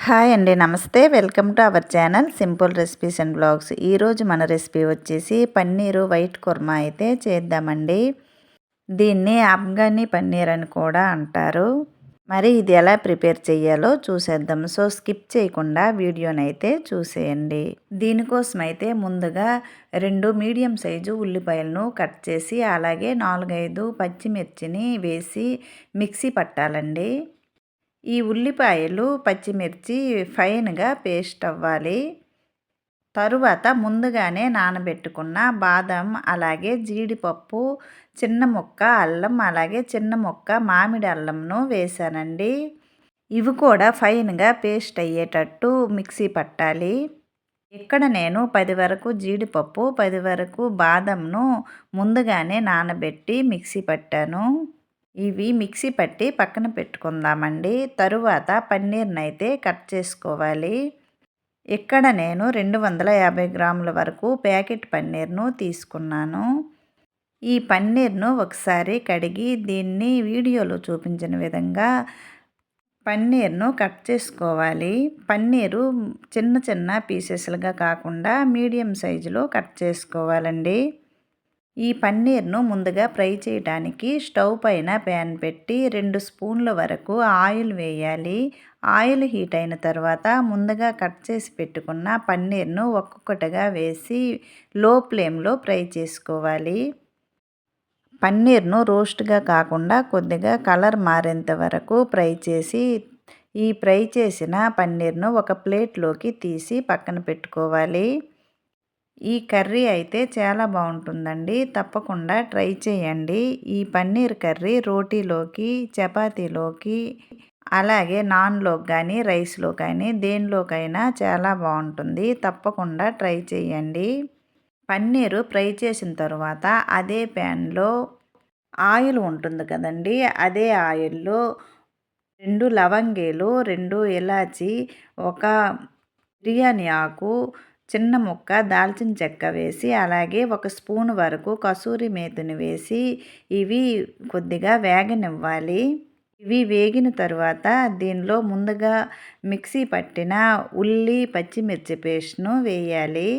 Hi అండి, నమస్తే. Welcome to our channel simple recipes and blogs. ఈరోజు మన రెసిపీ వచ్చేసి పన్నీరు వైట్ కుర్మా అయితే చేద్దామండి. దీన్ని ఆఫ్ఘనీ పన్నీర్ అని కూడా అంటారు. మరి ఇది ఎలా ప్రిపేర్ చేయాలో చూసేద్దాం. సో స్కిప్ చేయకుండా వీడియోనైతే చూసేయండి. దీనికోసం అయితే ముందుగా 2 మీడియం సైజు ఉల్లిపాయలను కట్ చేసి అలాగే 4-5 పచ్చిమిర్చిని వేసి మిక్సీ పట్టాలండి. ఈ ఉల్లిపాయలు పచ్చిమిర్చి ఫైన్గా పేస్ట్ అవ్వాలి. తరువాత ముందుగానే నానబెట్టుకున్న బాదం అలాగే జీడిపప్పు, చిన్న ముక్క అల్లం అలాగే చిన్న ముక్క మామిడి అల్లంను వేసానండి. ఇవి కూడా ఫైన్గా పేస్ట్ అయ్యేటట్టు మిక్సీ పట్టాలి. ఇక్కడ నేను 10 వరకు జీడిపప్పు 10 వరకు బాదంను ముందుగానే నానబెట్టి మిక్సీ పట్టాను. ఇవి మిక్సీ పట్టి పక్కన పెట్టుకుందామండి. తరువాత పన్నీర్నైతే కట్ చేసుకోవాలి. ఇక్కడ నేను 250 గ్రాముల వరకు ప్యాకెట్ పన్నీర్ను తీసుకున్నాను. ఈ పన్నీర్ను ఒకసారి కడిగి దీన్ని వీడియోలో చూపించిన విధంగా పన్నీర్ను కట్ చేసుకోవాలి. పన్నీరు చిన్న చిన్న పీసెస్లుగా కాకుండా మీడియం సైజులో కట్ చేసుకోవాలండి. ఈ పన్నీర్ను ముందుగా ఫ్రై చేయడానికి స్టవ్ పైన ప్యాన్ పెట్టి 2 స్పూన్ల వరకు ఆయిల్ వేయాలి. ఆయిల్ హీట్ అయిన తర్వాత ముందుగా కట్ చేసి పెట్టుకున్న పన్నీర్ను ఒక్కొక్కటిగా వేసి లో ఫ్లేమ్లో ఫ్రై చేసుకోవాలి. పన్నీర్ను రోస్ట్గా కాకుండా కొద్దిగా కలర్ మారేంత వరకు ఫ్రై చేసి ఈ ఫ్రై చేసిన పన్నీర్ను ఒక ప్లేట్లోకి తీసి పక్కన పెట్టుకోవాలి. ఈ కర్రీ అయితే చాలా బాగుంటుందండి. తప్పకుండా ట్రై చేయండి. ఈ పన్నీర్ కర్రీ రోటీలోకి, చపాతీలోకి అలాగే నాన్లోకి కానీ రైస్లో కానీ దేనిలోకైనా చాలా బాగుంటుంది. తప్పకుండా ట్రై చేయండి. పన్నీరు ఫ్రై చేసిన తర్వాత అదే ప్యాన్లో ఆయిల్ ఉంటుంది కదండి, అదే ఆయిల్లో 2 లవంగేలు, 2 ఇలాచి, ఒక బిర్యానీ ఆకు, చిన్న ముక్క దాల్చిన చెక్క వేసి అలాగే 1 స్పూన్ వరకు కసూరి మేతిని వేసి ఇవి కొద్దిగా వేగనివ్వాలి. ఇవి వేగిన తర్వాత దీనిలో ముందుగా మిక్సీ పట్టిన ఉల్లి పచ్చిమిర్చి పేస్ట్ను వేయాలి.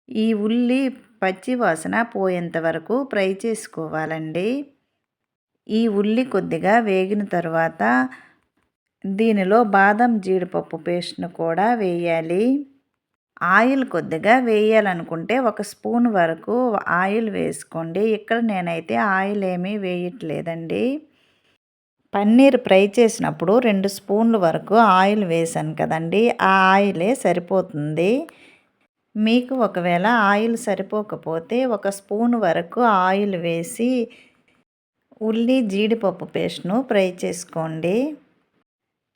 ఈ ఉల్లి పచ్చి వాసన పోయేంత వరకు ఫ్రై చేసుకోవాలండి. ఈ ఉల్లి కొద్దిగా వేగిన తర్వాత దీనిలో బాదం జీడిపప్పు పేస్ట్ను కూడా వేయాలి. ఆయిల్ కొద్దిగా వేయాలనుకుంటే 1 స్పూన్ వరకు ఆయిల్ వేసుకోండి. ఇక్కడ నేనైతే ఆయిల్ ఏమీ వేయట్లేదండి. పన్నీర్ ఫ్రై చేసినప్పుడు 2 స్పూన్ల వరకు ఆయిల్ వేసాను కదండి, ఆ ఆయిలే సరిపోతుంది. మీకు ఒకవేళ ఆయిల్ సరిపోకపోతే 1 స్పూన్ వరకు ఆయిల్ వేసి ఉల్లి జీడిపప్పు పేస్ట్ను ఫ్రై చేసుకోండి.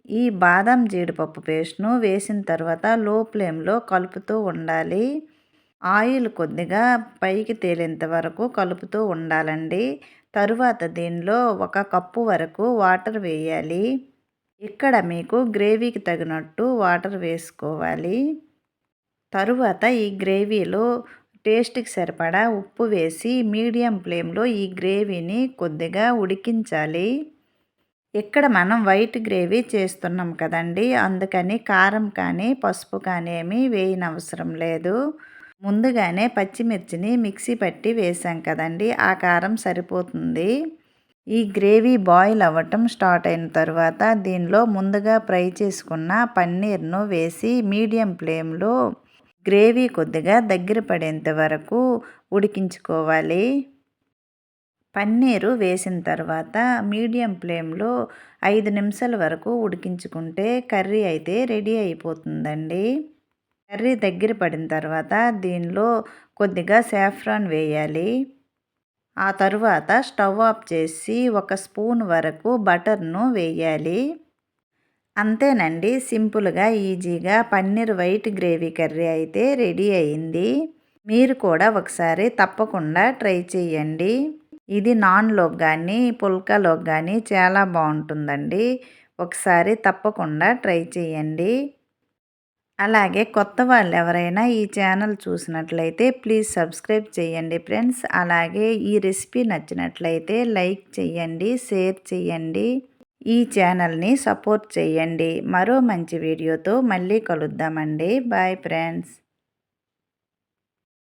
ఈ బాదం జీడిపప్పు పేస్ట్ను వేసిన తర్వాత లో ఫ్లేమ్లో కలుపుతూ ఉండాలి. ఆయిల్ కొద్దిగా పైకి తేలేంత వరకు కలుపుతూ ఉండాలండి. తరువాత దీనిలో 1 కప్పు వరకు వాటర్ వేయాలి. ఇక్కడ మీకు గ్రేవీకి తగినట్టు వాటర్ వేసుకోవాలి. తరువాత ఈ గ్రేవీలో టేస్ట్కి సరిపడా ఉప్పు వేసి మీడియం ఫ్లేమ్లో ఈ గ్రేవీని కొద్దిగా ఉడికించాలి. ఇక్కడ మనం వైట్ గ్రేవీ చేస్తున్నాం కదండి, అందుకని కారం కానీ పసుపు కానీ ఏమీ వేయనవసరం లేదు. ముందుగానే పచ్చిమిర్చిని మిక్సీ పట్టి వేసాం కదండి, ఆ కారం సరిపోతుంది. ఈ గ్రేవీ బాయిల్ అవ్వటం స్టార్ట్ అయిన తర్వాత దీనిలో ముందుగా ఫ్రై చేసుకున్న పన్నీర్ను వేసి మీడియం ఫ్లేమ్లో గ్రేవీ కొద్దిగా దగ్గర పడేంత వరకు ఉడికించుకోవాలి. పన్నీరు వేసిన తర్వాత మీడియం ఫ్లేమ్లో 5 నిమిషాల వరకు ఉడికించుకుంటే కర్రీ అయితే రెడీ అయిపోతుందండి. కర్రీ దగ్గర పడిన తర్వాత దీనిలో కొద్దిగా సాఫ్రాన్ వేయాలి. ఆ తరువాత స్టవ్ ఆఫ్ చేసి 1 స్పూన్ వరకు బటర్ను వేయాలి. అంతేనండి, సింపుల్గా ఈజీగా పన్నీర్ వైట్ గ్రేవీ కర్రీ అయితే రెడీ అయింది. మీరు కూడా ఒకసారి తప్పకుండా ట్రై చేయండి. ఇది నాన్లోకి కానీ పుల్కాలోకి కానీ చాలా బాగుంటుందండి. ఒకసారి తప్పకుండా ట్రై చేయండి. అలాగే కొత్త వాళ్ళు ఎవరైనా ఈ ఛానల్ చూసినట్లయితే ప్లీజ్ సబ్స్క్రైబ్ చేయండి ఫ్రెండ్స్. అలాగే ఈ రెసిపీ నచ్చినట్లయితే లైక్ చేయండి, షేర్ చేయండి. ఈ ఛానల్ని సపోర్ట్ చేయండి. మరో మంచి వీడియోతో మళ్ళీ కలుద్దామండి. Bye friends.